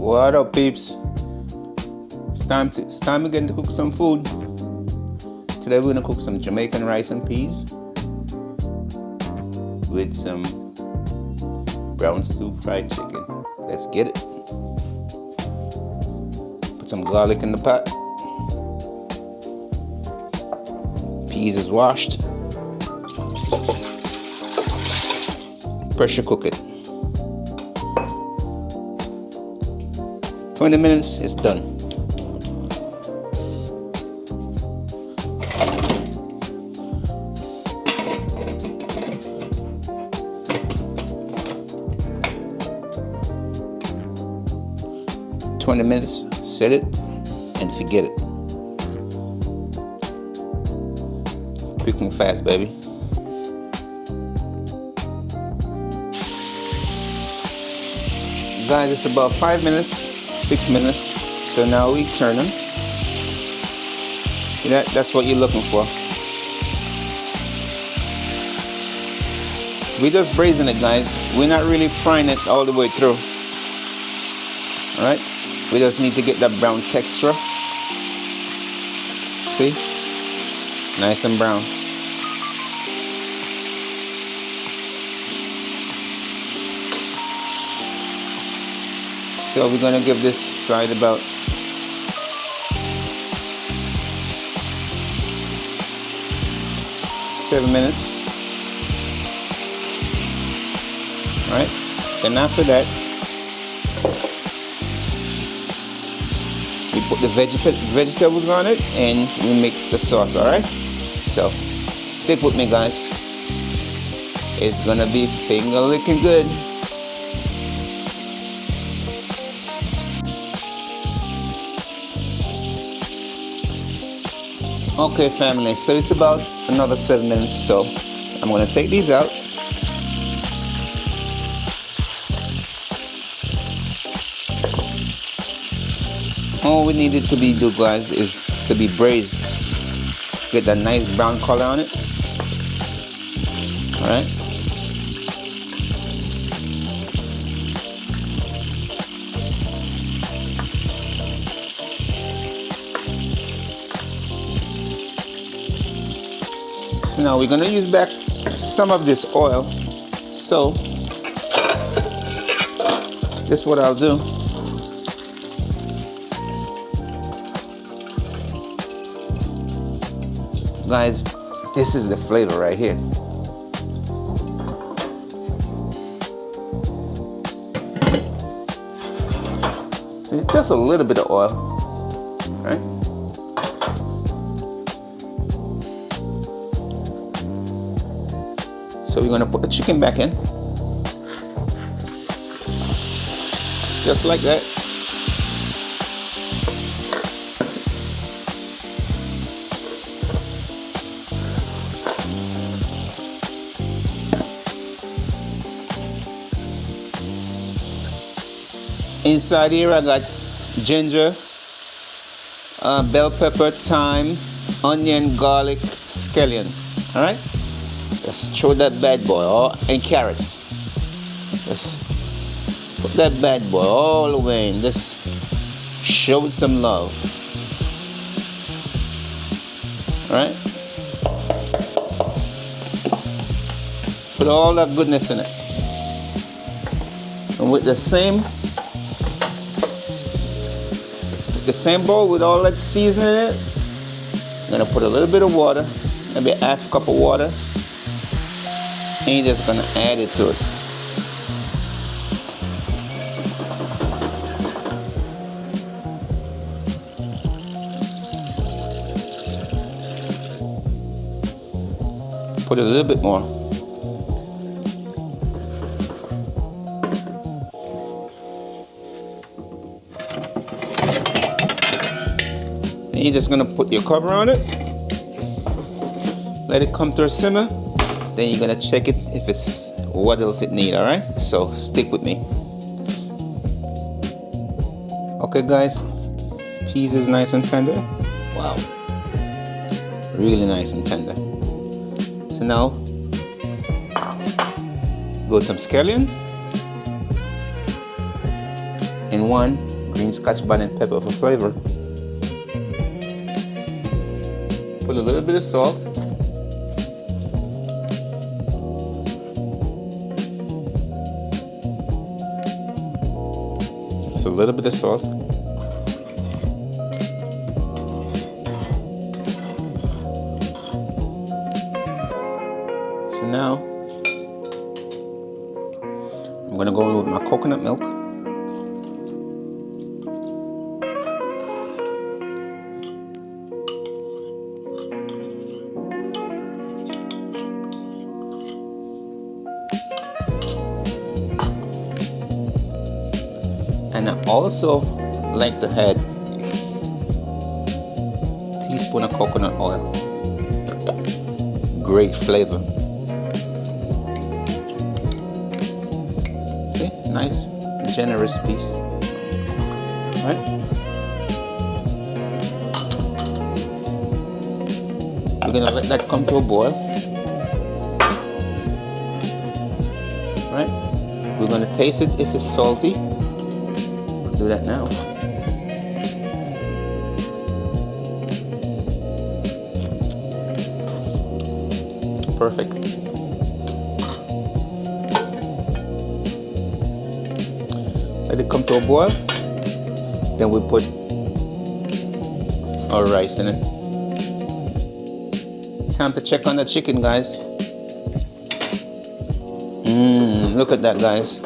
What up, peeps? It's time again to cook some food. Today we're gonna cook some Jamaican rice and peas with some brown stew fried chicken. Let's get it. Put some garlic in the pot. Peas is washed. Pressure cook it. 20 minutes, it's done. Set it and forget it. Quick and fast, baby. Guys, it's about 5 minutes, 6 minutes. So now we turn them. That's what you're looking for. We just braising it, guys. We're not really frying it all the way through. All right. We just need to get that brown texture. See? Nice and brown. So we're gonna give this side about 7 minutes. All right? Then after that, we put the vegetables on it and we make the sauce, alright? So, stick with me, guys. It's gonna be finger licking good. Okay, family, so it's about another 7 minutes, so I'm gonna take these out. All we need it to be do, guys, is to be braised. Get that nice brown color on it. Alright. So now we're gonna use back some of this oil. So this is what I'll do. Guys, this is the flavor right here. So just a little bit of oil, right? So we're gonna put the chicken back in, just like that. Inside here I got ginger, bell pepper, thyme, onion, garlic, scallion. Alright? Let's throw that bad boy, and carrots. Let's put that bad boy all the way in. Just show it some love. Alright? Put all that goodness in it. And with the same bowl with all that seasoning in it, I'm gonna put a little bit of water, maybe half a cup of water, and you're just gonna add it to it. Put a little bit more. You're just gonna put your cover on it, let it come to a simmer, then you're gonna check it if it's what else it needs. All right, so stick with me. Okay, guys, peas is nice and tender. Wow, really nice and tender. So now go with some scallion and one green scotch bonnet pepper for flavor. Put a little bit of salt. Just a little bit of salt. So now I'm gonna go with my coconut milk. And I also like to add a teaspoon of coconut oil. Great flavor. See, nice, generous piece. Right? We're gonna let that come to a boil. Right? We're gonna taste it if it's salty. Do that now. Perfect. Let it come to a boil. Then we put our rice in it. Time to check on the chicken, guys. Look at that, guys.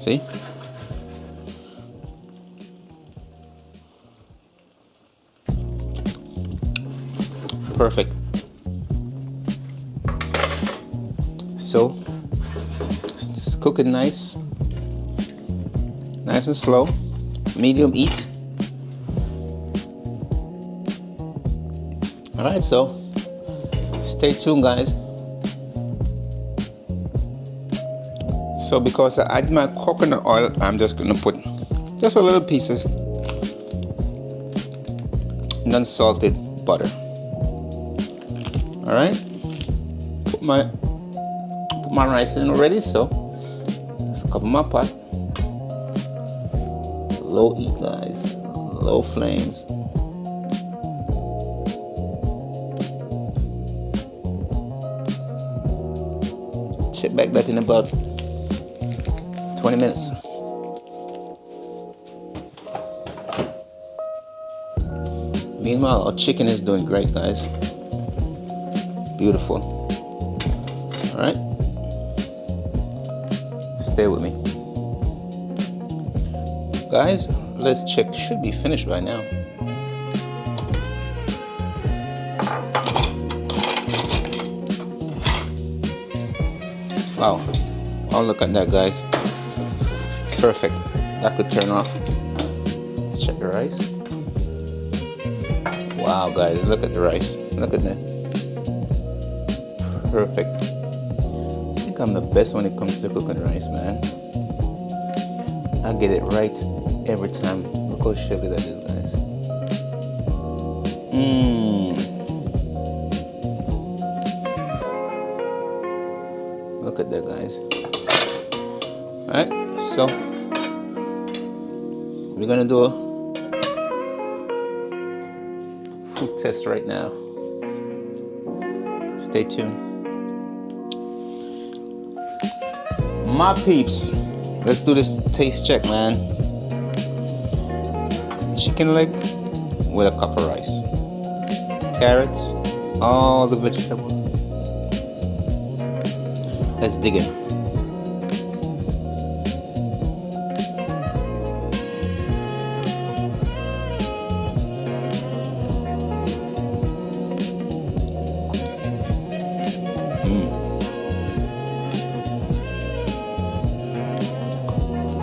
See? Perfect. So, it's cooking nice. Nice and slow. Medium heat. Alright, so stay tuned, guys. So because I add my coconut oil, I'm just gonna put just a little pieces non-salted butter. All right, put my rice in already. So let's cover my pot. Low heat, guys. Low flames. Check back that in about 20 minutes. Meanwhile, our chicken is doing great, guys. Beautiful. All right. Stay with me. Guys, let's check. Should be finished by now. Wow. Oh, look at that, guys. Perfect. That could turn off. Let's check the rice. Wow, guys, look at the rice. Look at that. Perfect. I think I'm the best when it comes to cooking rice, man. I get it right every time. Look how sugar that is, guys. Look at that, guys. Alright, so we're gonna do a food test right now. Stay tuned. My peeps, let's do this taste check, man. Chicken leg with a cup of rice, carrots, all the vegetables. Let's dig in.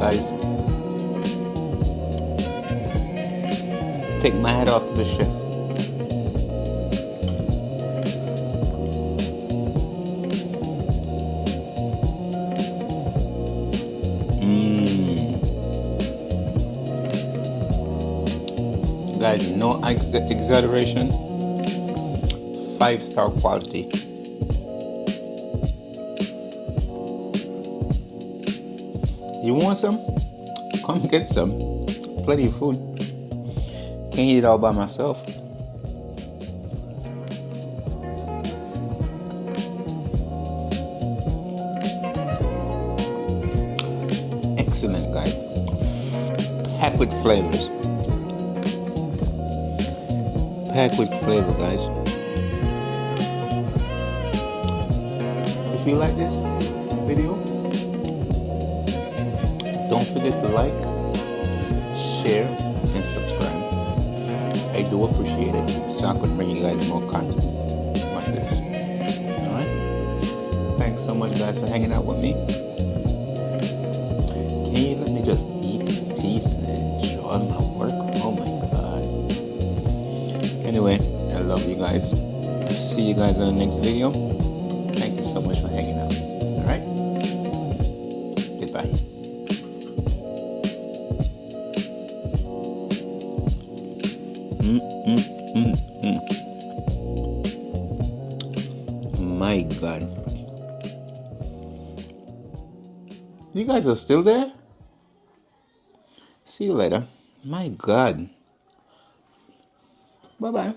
Guys, take my hat off to the chef. Guys, no exaggeration. 5-star quality. You want some? Come get some. Plenty of food. Can't eat it all by myself. Excellent, guys. Packed with flavors. Packed with flavor, guys. If you like this video, don't forget to like, share, and subscribe. I do appreciate it, so I can bring you guys more content like this. Alright? Thanks so much, guys, for hanging out with me. Can you let me just eat in peace and enjoy my work? Oh my god. Anyway, I love you guys. See you guys in the next video. Thank you so much for hanging out. Alright? Goodbye. My god. You guys are still there? See you later. My god. Bye bye.